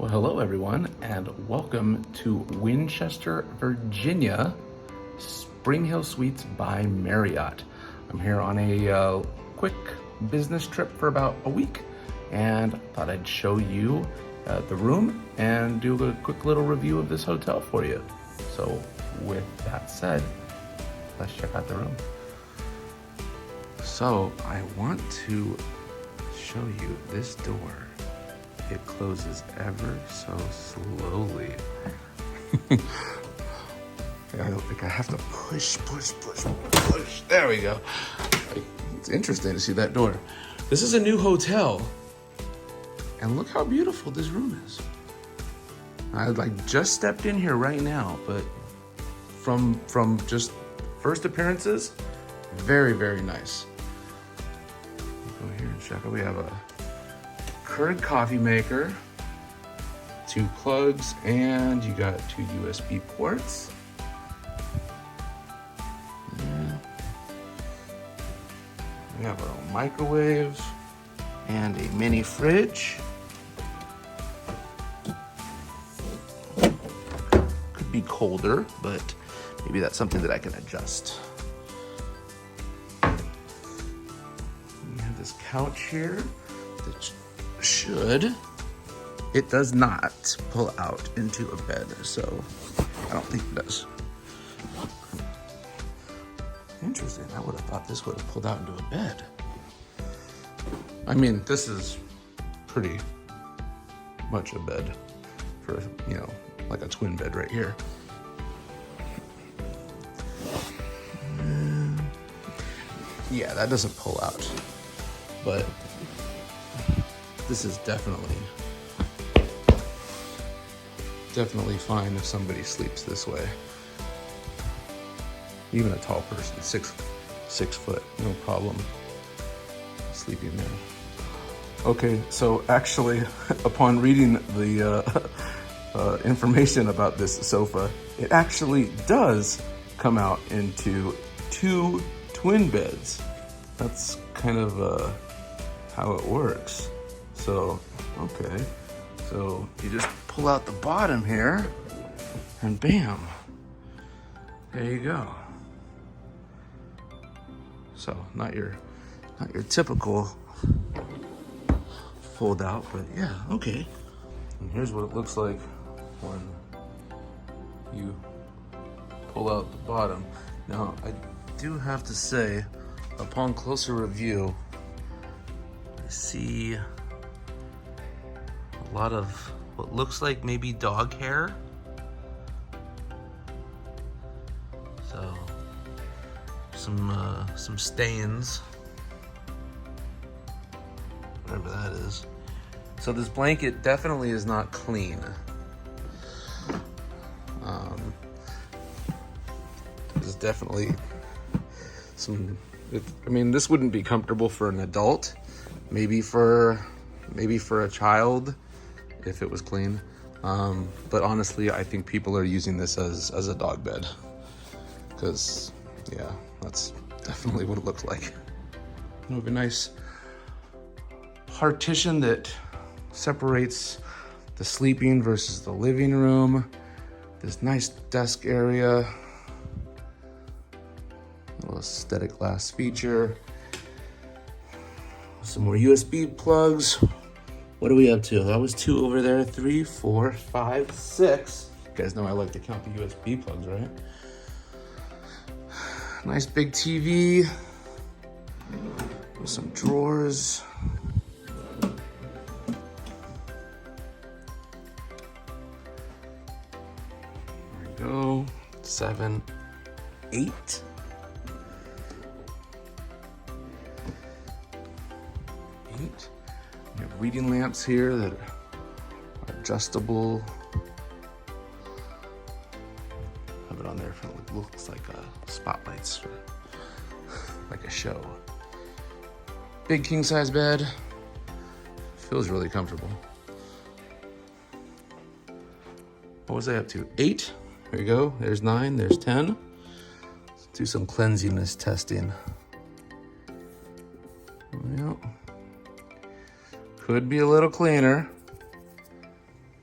Well, hello everyone, and welcome to Winchester, Virginia, SpringHill Suites by Marriott. I'm here on a quick business trip for about a week, and thought I'd show you the room and do a quick little review of this hotel for you. So with that said, let's check out the room. So I want to show you this door. It closes ever so slowly. I don't think I have to push. There we go. It's interesting to see that door. This is a new hotel. And look how beautiful this room is. I just stepped in here right now, but from just first appearances, very, very nice. Go here and check out. We have a Keurig coffee maker, 2 plugs, and you got 2 USB ports. Yeah. We have our own microwave and a mini fridge. Could be colder, but maybe that's something that I can adjust. We have this couch here that it does not pull out into a bed, so I don't think it does. Interesting, I would have thought this would have pulled out into a bed. I mean, this is pretty much a bed for, like a twin bed right here. Yeah, that doesn't pull out, but this is definitely fine if somebody sleeps this way. Even a tall person, six foot, no problem sleeping there. Okay, so actually, upon reading the information about this sofa, it actually does come out into 2 twin beds. That's kind of how it works. So, okay, so you just pull out the bottom here and bam, there you go. So not your typical fold out, but yeah, okay. And here's what it looks like when you pull out the bottom. Now, I do have to say, upon closer review, I see a lot of what looks like maybe dog hair. So some stains, whatever that is. So this blanket definitely is not clean. There's definitely this wouldn't be comfortable for an adult, maybe for a child if it was clean, but honestly I think people are using this as a dog bed, because yeah, that's definitely what it looks like. We have a nice partition that separates the sleeping versus the living room. This nice desk area, a little aesthetic glass feature, some more USB plugs. What are we up to? That was 2 over there. 3, 4, 5, 6. You guys know I like to count the USB plugs, right? Nice big TV with some drawers. There we go. 7, 8. We have reading lamps here that are adjustable. Have it on there for what looks like spotlights for like a show. Big king size bed. Feels really comfortable. What was I up to? 8. There you go. There's 9. There's 10. Let's do some cleanliness testing. Yep. Could be a little cleaner.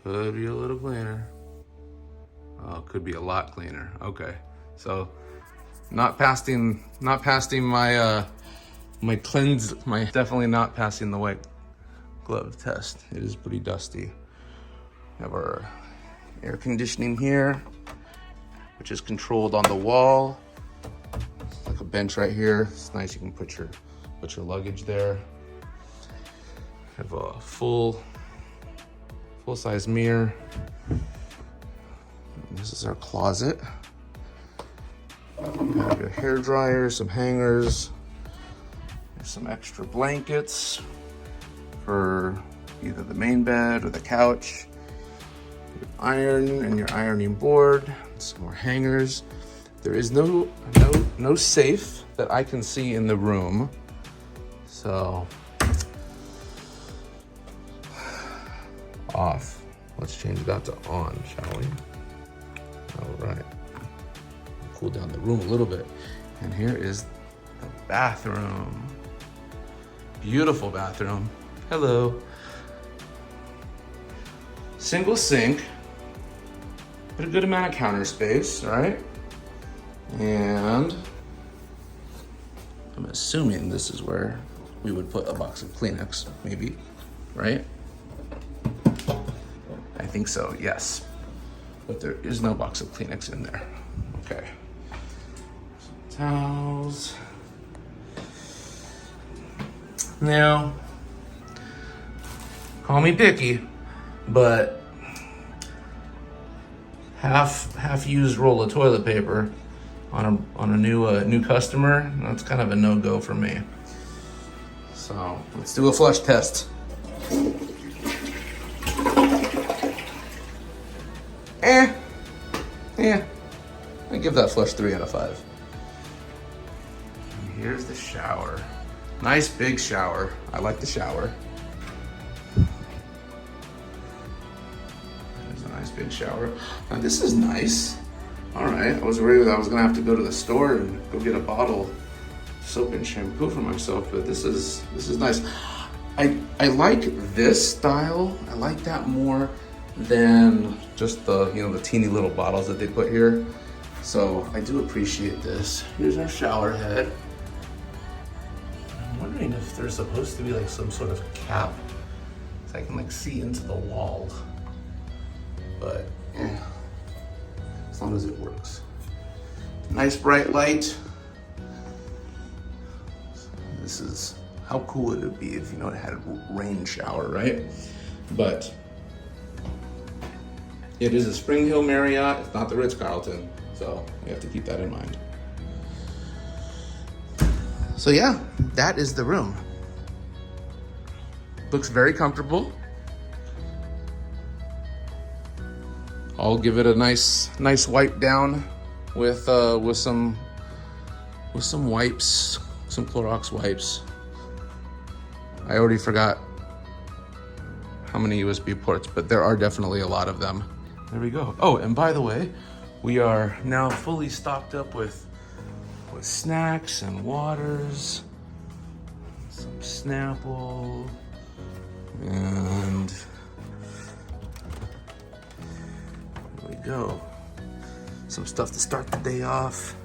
Could be a little cleaner. Oh, could be a lot cleaner. Okay, so not passing my definitely not passing the white glove test. It is pretty dusty. We have our air conditioning here, which is controlled on the wall. It's like a bench right here. It's nice. You can put your luggage there. Have a full-size mirror. And this is our closet. You have your hair dryer, some hangers. There's some extra blankets for either the main bed or the couch. Your iron and your ironing board. Some more hangers. There is no safe that I can see in the room. So off. Let's change that to on, shall we? All right. Cool down the room a little bit. And here is the bathroom. Beautiful bathroom. Hello. Single sink, but a good amount of counter space, right? And I'm assuming this is where we would put a box of Kleenex, maybe, right? I think so, yes. But there is no box of Kleenex in there. Okay. Some towels. Now, call me picky, but half used roll of toilet paper on a new customer, that's kind of a no-go for me. So let's do a flush test. I give that flush 3 out of 5. And here's the shower. Nice big shower. I like the shower. There's a nice big shower. Now this is nice. All right, I was worried that I was gonna have to go to the store and go get a bottle of soap and shampoo for myself, but this is nice. I like this style. I like that more than just the the teeny little bottles that they put here. So I do appreciate this. Here's our shower head. I'm wondering if there's supposed to be like some sort of cap so I can like see into the wall. But as long as it works. Nice bright light. This is how cool it would be if it had a rain shower, right? But it is a SpringHill Marriott. It's not the Ritz-Carlton, so we have to keep that in mind. So yeah, that is the room. Looks very comfortable. I'll give it a nice wipe down with some wipes, some Clorox wipes. I already forgot how many USB ports, but there are definitely a lot of them. There we go. Oh, and by the way, we are now fully stocked up with snacks and waters, some Snapple, and there we go. Some stuff to start the day off.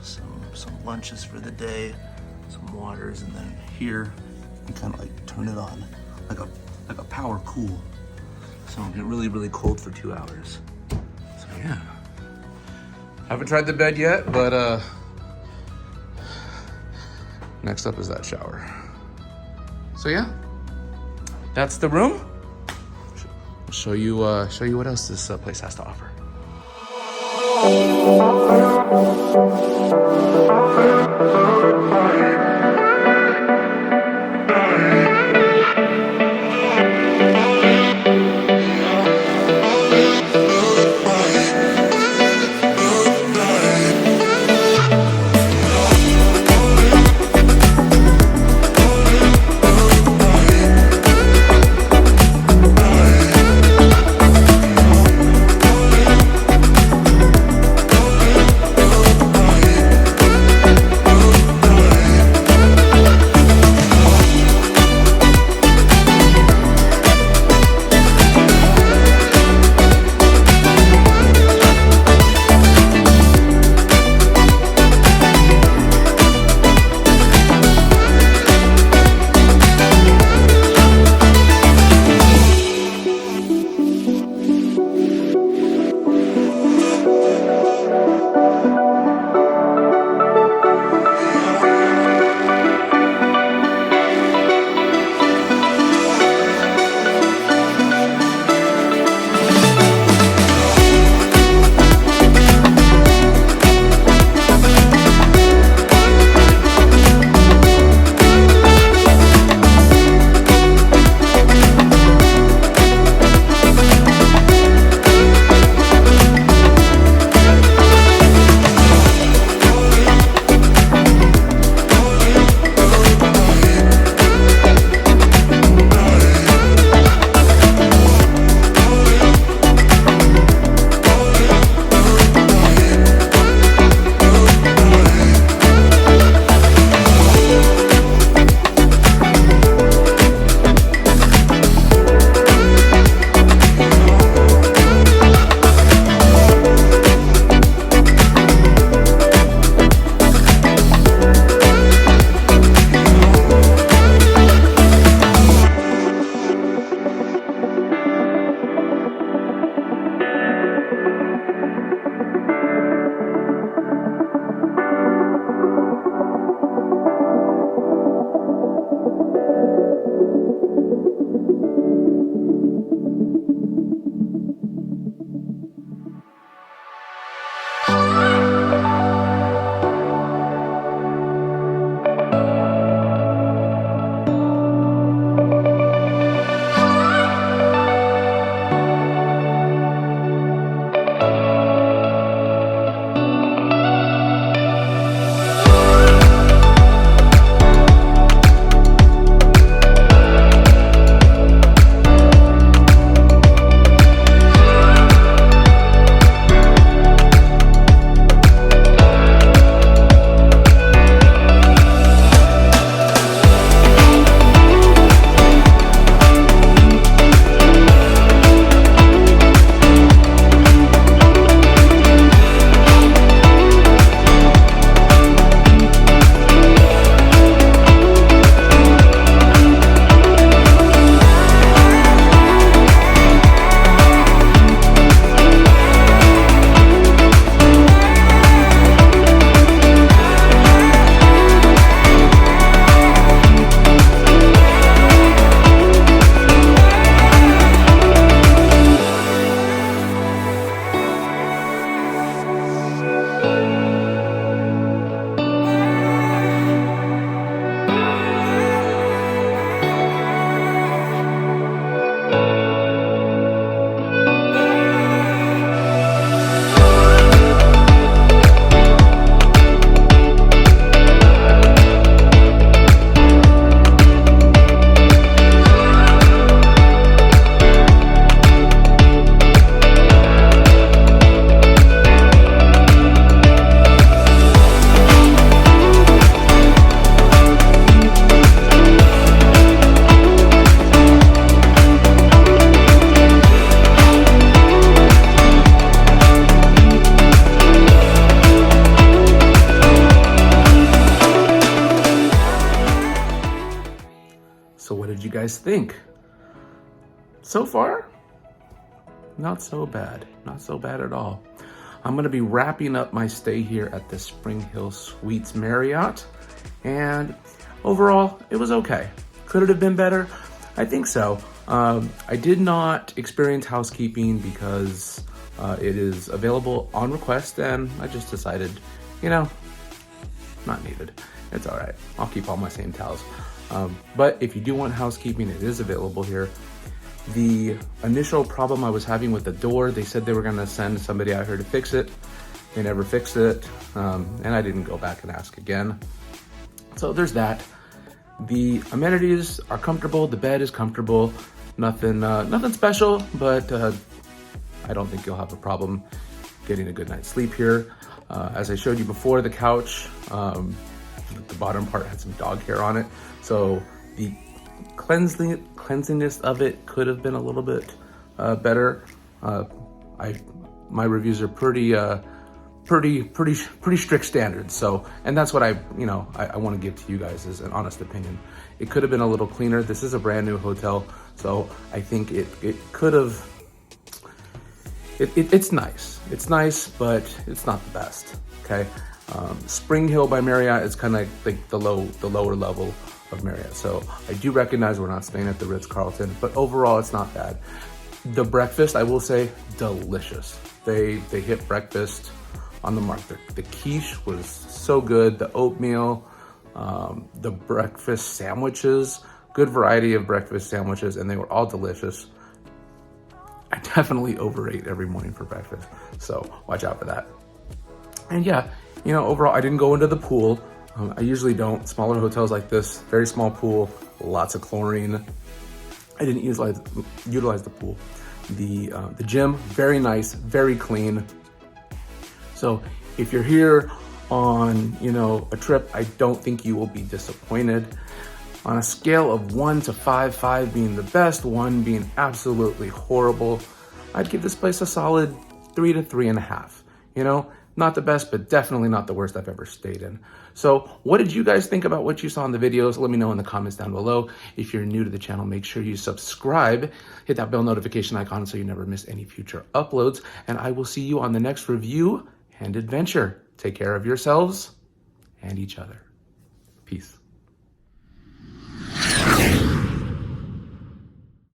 Some lunches for the day, some waters, and then here you kind of like turn it on like a power cool. So it'll get really cold for 2 hours. So yeah. Haven't tried the bed yet, but next up is that shower. So yeah, that's the room. I'll show you what else this place has to offer. guys think? So far, not so bad. Not so bad at all. I'm gonna be wrapping up my stay here at the SpringHill Suites Marriott, and overall, it was okay. Could it have been better? I think so. I did not experience housekeeping because it is available on request, and I just decided, you know, not needed. It's all right. I'll keep all my same towels. But if you do want housekeeping, it is available here. The initial problem I was having with the door, they said they were gonna send somebody out here to fix it. They never fixed it, and I didn't go back and ask again. So there's that. The amenities are comfortable, the bed is comfortable, nothing special, but I don't think you'll have a problem getting a good night's sleep here. As I showed you before, the couch, the bottom part had some dog hair on it, so the cleanliness of it could have been a little bit better. My reviews are pretty strict standards. So, and that's what I want to give to you guys as an honest opinion. It could have been a little cleaner. This is a brand new hotel, so I think it could have. It's nice. It's nice, but it's not the best. Okay, SpringHill by Marriott is kind of like the lower level of Marriott. So I do recognize we're not staying at the Ritz-Carlton, but overall it's not bad. The breakfast, I will say, delicious. They hit breakfast on the mark. The quiche was so good. The oatmeal, the breakfast sandwiches, good variety of breakfast sandwiches, and they were all delicious. I definitely overate every morning for breakfast, so watch out for that. And yeah, overall, I didn't go into the pool. I usually don't. Smaller hotels like this, very small pool, lots of chlorine. I didn't utilize the pool. The gym, very nice, very clean. So if you're here on, a trip, I don't think you will be disappointed. On a scale of 1 to 5, 5 being the best, 1 being absolutely horrible, I'd give this place a solid 3 to 3.5. Not the best, but definitely not the worst I've ever stayed in. So what did you guys think about what you saw in the videos? Let me know in the comments down below. If you're new to the channel, make sure you subscribe, hit that bell notification icon so you never miss any future uploads. And I will see you on the next review and adventure. Take care of yourselves and each other. Peace.